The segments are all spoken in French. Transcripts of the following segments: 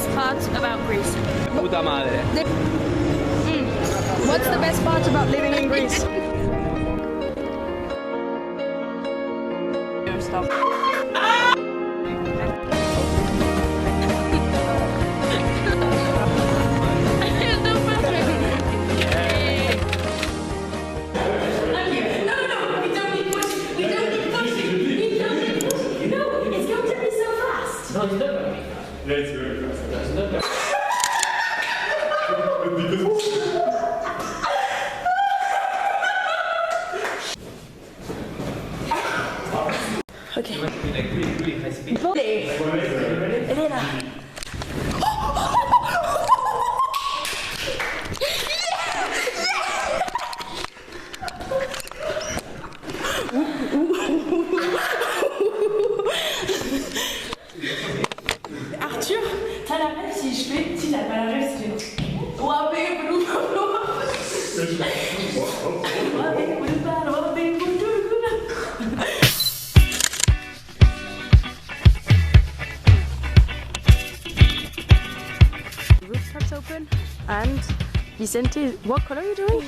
best part about Greece? Puta madre. What's the best part about living in Greece? Stop. Okay. Really high speed. Elena. Arthur, t'as la rêve si je fais, si t'as pas la rêve, c'est rooftops open and Vicente, what color are you doing?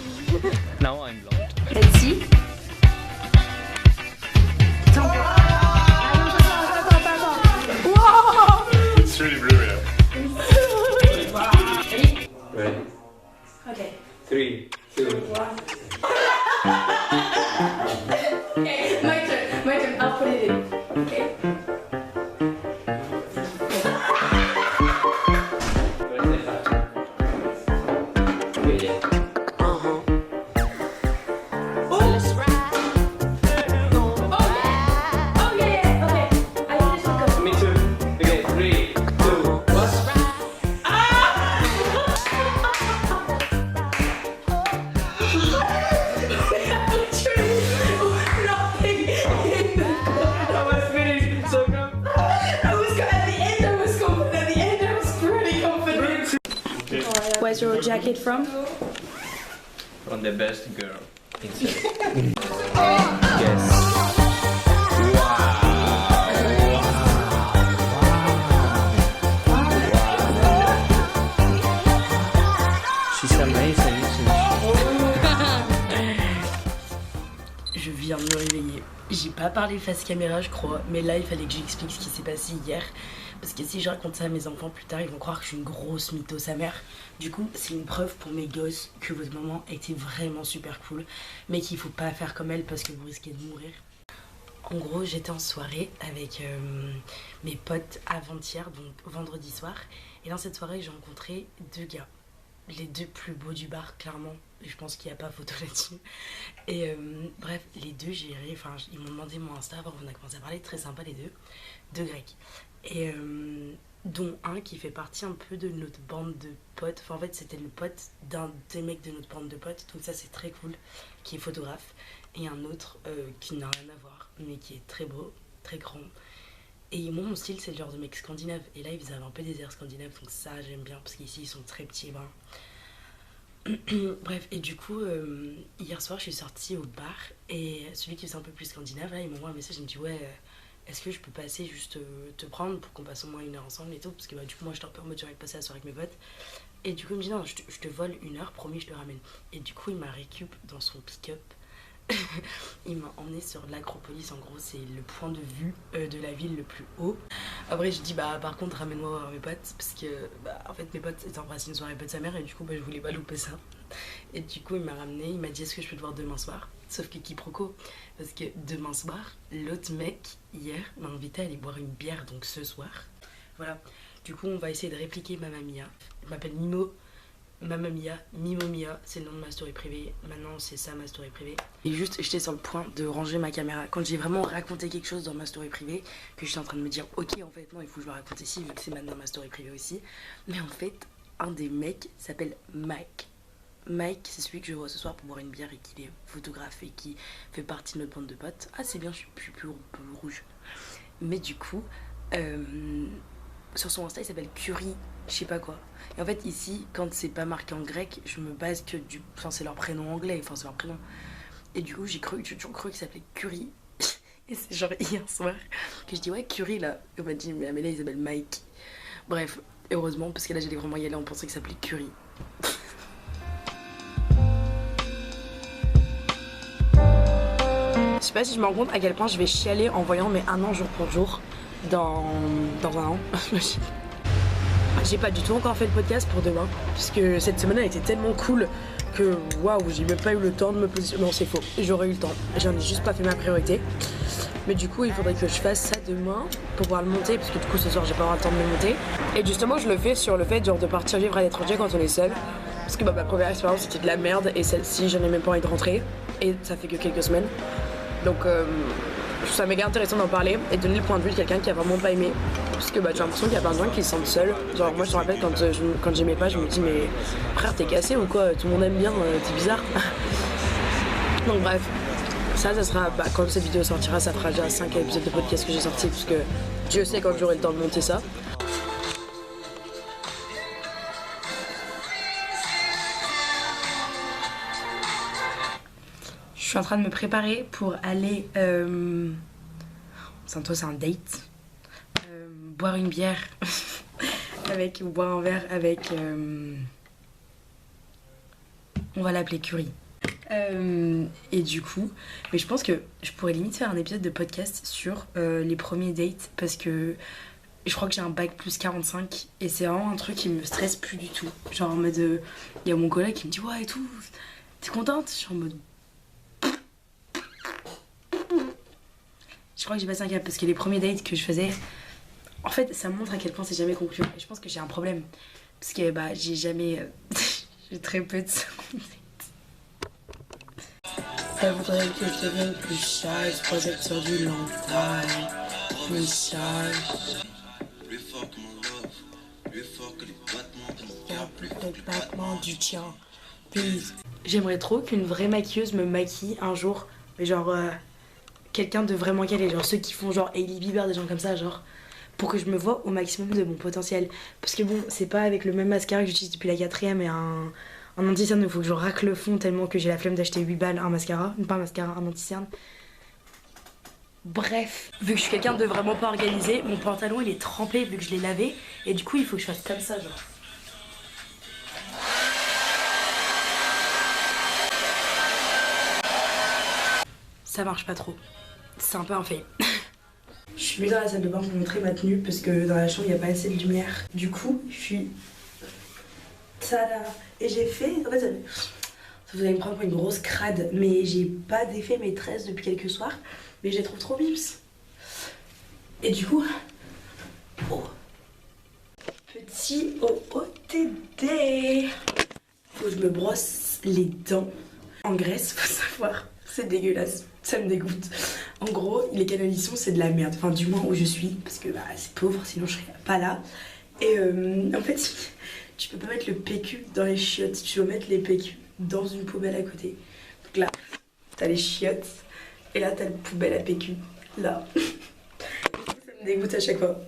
Now I'm blonde. Let's see. Wow! It's really brilliant. Ready? Okay. 3, 2, 1. Okay, my turn. I'll put it in. Okay. Me too. Okay, 3, 2, 1. I was finished. So good. Where's your jacket from? From the best girl in Serbia. Yes. She's amazing, isn't Je viens de me réveiller. J'ai pas parlé face caméra, je crois, mais là il fallait que j'explique ce qui s'est passé hier. Parce que si je raconte ça à mes enfants plus tard, ils vont croire que je suis une grosse mytho sa mère. Du coup, c'est une preuve pour mes gosses que votre maman était vraiment super cool, mais qu'il faut pas faire comme elle parce que vous risquez de mourir. En gros, j'étais en soirée avec mes potes avant-hier, donc vendredi soir. Et dans cette soirée, j'ai rencontré deux gars. Les deux plus beaux du bar, clairement. Je pense qu'il n'y a pas photo là-dessus. Et bref, les deux, ils m'ont demandé mon Insta avant qu'on a commencé à parler. Très sympa les deux. Deux grecs. Et dont un qui fait partie un peu de notre bande de potes. Enfin, en fait, c'était le pote d'un des mecs de notre bande de potes. Donc ça, c'est très cool. Qui est photographe. Et un autre qui n'a rien à voir, mais qui est très beau, très grand. Et moi, mon style, c'est le genre de mec scandinave. Et là, ils avaient un peu des airs scandinaves, donc ça, j'aime bien, parce qu'ici, ils sont très petits et bruns. Bref, et du coup, hier soir, je suis sortie au bar, et celui qui faisait un peu plus scandinave, là, il m'envoie un message, il me dit, ouais, est-ce que je peux passer juste te prendre pour qu'on passe au moins 1 heure ensemble et tout, parce que bah, du coup, moi, j'étais un peu en mode, j'ai envie de passer la soirée avec mes potes. Et du coup, il me dit, non, je te vole 1 heure, promis, je te ramène. Et du coup, il m'a récup dans son pick-up. Il m'a emmené sur l'Acropolis, en gros c'est le point de vue de la ville le plus haut. Après je dis bah par contre ramène-moi voir mes potes parce que bah, en fait mes potes étaient en passé une soirée pote sa mère et du coup bah, je voulais pas louper ça. Et du coup il m'a ramené, il m'a dit est-ce que je peux te voir demain soir, sauf que quiproquo parce que demain soir l'autre mec hier m'a invité à aller boire une bière donc ce soir. Voilà, du coup on va essayer de répliquer Mamma Mia. Je m'appelle Mimo. Mamma Mia, Mimo Mia, c'est le nom de ma story privée. Maintenant, c'est ça ma story privée. Et juste, j'étais sur le point de ranger ma caméra. Quand j'ai vraiment raconté quelque chose dans ma story privée, que j'étais en train de me dire, ok, en fait, non, il faut que je le raconte ici, vu que c'est maintenant ma story privée aussi. Mais en fait, un des mecs s'appelle Mike. Mike, c'est celui que je vois ce soir pour boire une bière et qui est photographe et qui fait partie de notre bande de potes. Ah, c'est bien, je suis plus rouge. Mais du coup, sur son Insta, il s'appelle Curie, je sais pas quoi. Et en fait, ici, quand c'est pas marqué en grec, je me base que du. Enfin, c'est leur prénom anglais, enfin, c'est leur prénom. Et du coup, j'ai toujours cru qu'il s'appelait Curie. Et c'est genre hier soir que je dis, ouais, Curie là. Et on m'a dit, mais là, il s'appelle Mike. Bref. Heureusement, parce que là j'allais vraiment y aller en pensant que ça s'appelait curry. Je sais pas si je me rends compte à quel point je vais chialer en voyant mes 1 an jour pour jour dans 1 an. J'ai pas du tout encore fait le podcast pour demain, puisque cette semaine a été tellement cool que waouh, j'ai même pas eu le temps de me positionner. Non, c'est faux, j'aurais eu le temps, j'en ai juste pas fait ma priorité. Mais du coup, il faudrait que je fasse ça demain pour pouvoir le monter, parce que du coup, ce soir, j'ai pas avoir le temps de le monter. Et justement, je le fais sur le fait genre de partir vivre à l'étranger quand on est seul, parce que bah, ma première expérience c'était de la merde, et celle-ci, j'en ai même pas envie de rentrer, et ça fait que quelques semaines. Donc, je trouve ça méga intéressant d'en parler et de donner le point de vue de quelqu'un qui a vraiment pas aimé. Parce que bah, j'ai l'impression qu'il y a plein de gens qui se sentent seuls. Genre, moi, je me rappelle quand j'aimais pas, je me dis, mais frère, t'es cassé ou quoi? Tout le monde aime bien, t'es bizarre. Donc, bref. Ça sera, bah, quand cette vidéo sortira, ça fera déjà 5 épisodes de podcast que j'ai sortis, parce que Dieu sait quand j'aurai le temps de monter ça. Je suis en train de me préparer pour aller... Toi, c'est un date. Boire une bière ou boire un verre avec... On va l'appeler Curry. Et du coup, mais je pense que je pourrais limite faire un épisode de podcast sur les premiers dates, parce que je crois que j'ai un bac plus 45 et c'est vraiment un truc qui me stresse plus du tout. Genre en mode, il y a mon collègue qui me dit ouais et tout, t'es contente? Je suis en mode... Je crois que j'ai passé un cap, parce que les premiers dates que je faisais, en fait ça montre à quel point c'est jamais conclu. Et je pense que j'ai un problème, parce que bah j'ai jamais... j'ai très peu de secondes. Elle voudrait que je devienne plus shy, je projette sur du long time, plus shy. Plus de battements du tien, please. J'aimerais trop qu'une vraie maquilleuse me maquille un jour, mais genre quelqu'un de vraiment calé, genre ceux qui font genre Hailey Bieber, des gens comme ça, genre pour que je me vois au maximum de mon potentiel. Parce que bon, c'est pas avec le même mascara que j'utilise depuis la 4ème et un anti-cerne, il faut que je racle le fond tellement que j'ai la flemme d'acheter 8 balles un mascara, pas un mascara, un anti-cerne. Bref, vu que je suis quelqu'un de vraiment pas organisé, mon pantalon il est trempé vu que je l'ai lavé, et du coup il faut que je fasse comme ça genre. Ça marche pas trop, c'est un peu un fail. Je suis venue dans la salle de bain pour montrer ma tenue parce que dans la chambre il n'y a pas assez de lumière. Du coup, je suis... Tada! Et j'ai fait... En fait, vous allez me prendre pour une grosse crade, mais j'ai pas défait mes tresses depuis quelques soirs, mais je les trouve trop bips. Et du coup... Oh. Petit OOTD! Faut que je me brosse les dents. En Grèce, faut savoir, c'est dégueulasse, ça me dégoûte. En gros, les canalisations c'est de la merde, enfin du moins où je suis, parce que bah, c'est pauvre, sinon je serais pas là. Et en fait, tu peux pas mettre le PQ dans les chiottes, tu dois mettre les PQ dans une poubelle à côté. Donc là, t'as les chiottes, et là t'as la poubelle à PQ, là. Ça me dégoûte à chaque fois.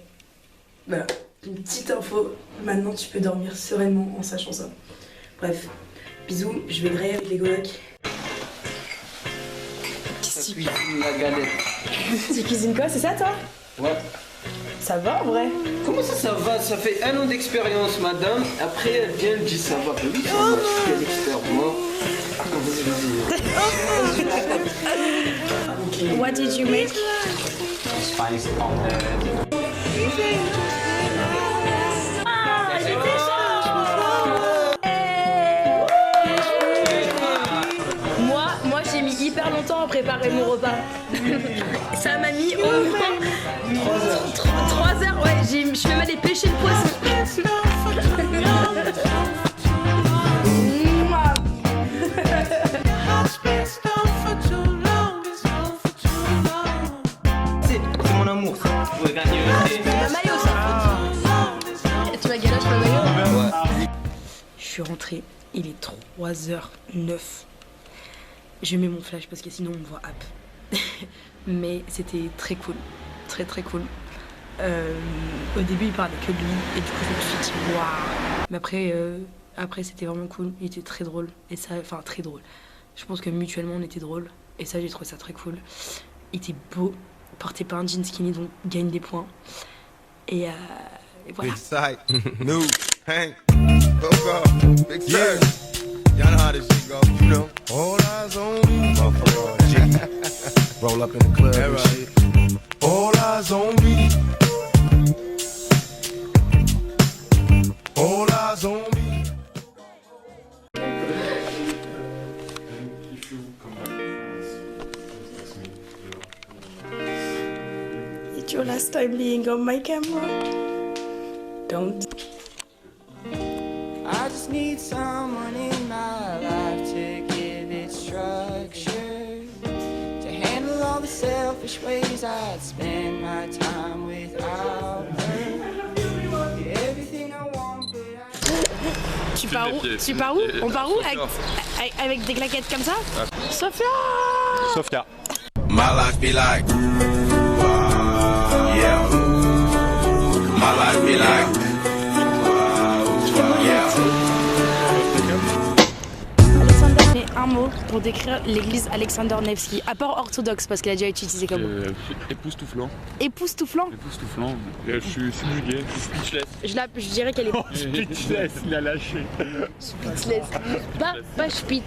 Voilà, une petite info, maintenant tu peux dormir sereinement en sachant ça. Bref, bisous, je vais grailler avec les colocs. Tu cuisines la galette. Tu cuisines quoi, c'est ça toi? Ouais. Ça va en vrai? Comment ça va? Ça fait 1 an d'expérience, madame. Après, elle vient, elle dit ça va. Oui, ça va, je suis l'expert, moi. Vas-y. What did you make? Spice omelette. Ah, j'étais Moi j'ai mis hyper longtemps à préparer mon repas. Ça m'a mis au moins 3 heures, ouais, je fais mal les pêcher le poisson. C'est mon amour, ça. Vous pouvez gagner le thé. C'est ma maillot ça. Tu m'as galoche ma maillot? Ouais. Je suis rentrée, il est 3h09. Je mets mon flash parce que sinon on me voit app. Mais c'était très cool, très très cool. Au début il parlait que de lui et du coup je me suis dit waouh. Mais après c'était vraiment cool, il était très drôle. Et ça, enfin très drôle. Je pense que mutuellement on était drôle. Et ça j'ai trouvé ça très cool. Il était beau, portait pas un jean skinny donc gagne des points. Et Et voilà. Big sight, new, Hank, go, big yeah. Y'all know how this shit go, you know. All eyes on me, motherfucker. G. Roll up in the club and shit. All eyes on me. All eyes on me. It's your last time being on my camera. Don't. I just need someone in my life to give it structure, to handle all the selfish ways I'd spend my time without her. Everything I want, but I... Tu pars où? Tu pars où? On part où? Avec des claquettes comme ça? Sophia! Sophia. My life be like, yeah. My life be like, yeah. Alexander, mais un mot pour décrire l'église Alexander Nevsky, à part orthodoxe parce qu'elle a déjà utilisé comme mot. Époustouflant. Époustouflant. Époustouflant. Je suis subjugué, speechless. Je dirais qu'elle est Speechless, il a lâché. speechless. Pas spit.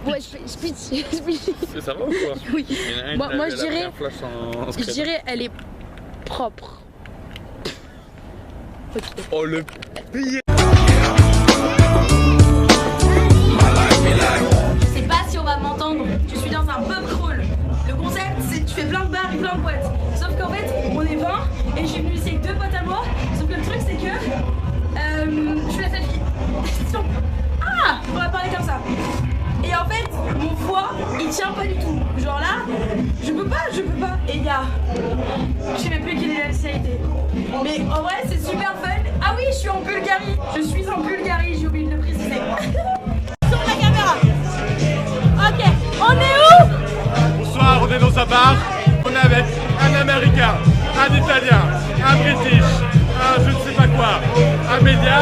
Ouais, spit. Ça va ou quoi? Oui. Il y en a un Moi, qui moi, avait je la dirais- première flash en Je dirais elle est propre. Ok. Oh le pire. Je sais pas si on va m'entendre. Je suis dans un pub crawl. Le concept, c'est que tu fais plein de bars et plein de boîtes. Sauf qu'en fait, on est 20 et je suis venue ici avec 2 potes à moi. Sauf que le truc, c'est que je suis la seule fille. Ah, on va parler comme ça. Et en fait, mon foie, il tient pas du tout. Genre là, je peux pas. Et il y a... Je sais même plus quelle est la nationalité. Mais en vrai, c'est super fun. Ah oui, je suis en Bulgarie. Je suis en Bulgarie, j'ai oublié de le préciser. Sur la caméra. Ok, on est où? Bonsoir, on est dans un bar. On est avec un Américain, un Italien, un British, un je ne sais pas quoi, un média.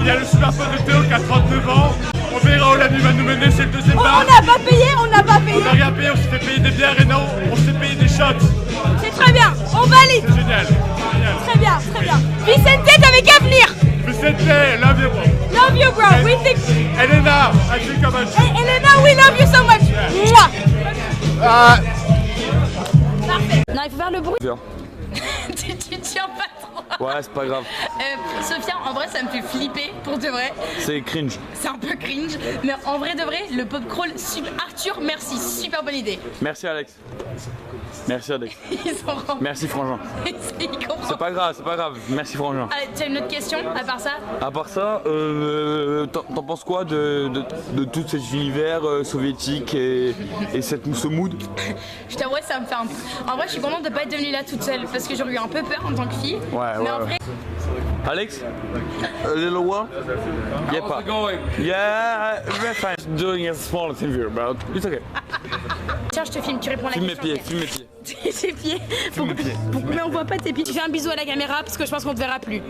Il y a le super pote de Théo qui a 39 ans. On verra où la nuit va nous mener, c'est le deuxième bar. On n'a pas payé. On n'a rien payé, on s'est fait payer des bières et non, on s'est payé des shots. C'est très bien, on valide. C'est génial. Génial. Très bien. Vicente, t'avais qu'à venir. Vicente, love you bro. Love you, bro. We think... Elena, I think about you. Hey, Elena, we love you so much. Mouah. Parfait. Non, il faut faire le bruit. tu tiens pas trop. Ouais, c'est pas grave. Sophia, en vrai, ça me fait flipper, pour de vrai. C'est cringe. C'est un peu cringe, mais en vrai de vrai, le pop crawl, Arthur, merci, super bonne idée. Merci Alex. Merci Alex. Ils sont remplis. Merci Frangin. Ils comprennent. C'est pas grave. Merci Frangin. Allez, t'as une autre question à part ça? À part ça, t'en penses quoi de tout cet univers soviétique et ce mood? Je t'avoue, ça me fait un... En vrai, je suis contente de pas être devenue là toute seule, parce que j'aurais eu un peu peur en tant que fille. Mais en vrai... Alex? A little one? Yeah, how's it going? Yeah, we're fine. Doing a small interview, but it's okay. Tiens, je te filme, tu réponds à la Filme mes question. pieds, filme mes pieds. Tes pieds. Mais on voit pas tes pieds. Tu fais un bisou à la caméra parce que je pense qu'on te verra plus.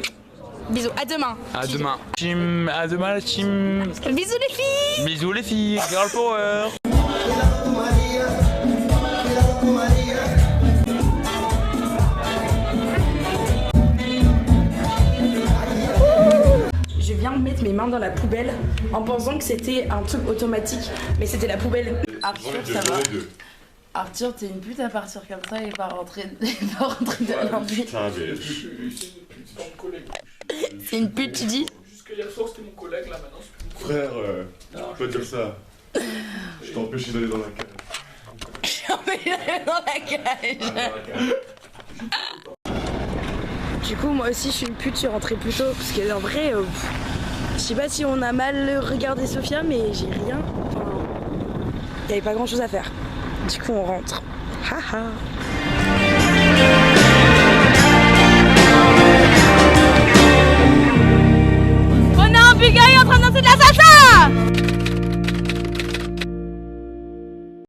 Bisous, à demain. À demain. À demain la team. Bisous les filles. Bisous les filles. Girl power. Je viens de mettre mes mains dans la poubelle en pensant que c'était un truc automatique, mais c'était la poubelle. Arthur, ça va? Arthur, t'es une pute à partir comme ça et pas rentrer dans l'envie. C'est une pute, tu dis? Jusqu'à hier soir, c'était mon collègue, là maintenant. Frère, tu peux pas dire ça. Je t'ai empêché d'aller dans la cage. Dans la cage. Du coup, moi aussi, je suis une pute, je suis rentrée plus tôt parce que en vrai, je sais pas si on a mal regardé Sophia, mais j'ai rien. Enfin, il y avait pas grand chose à faire. Du coup, on rentre. Haha.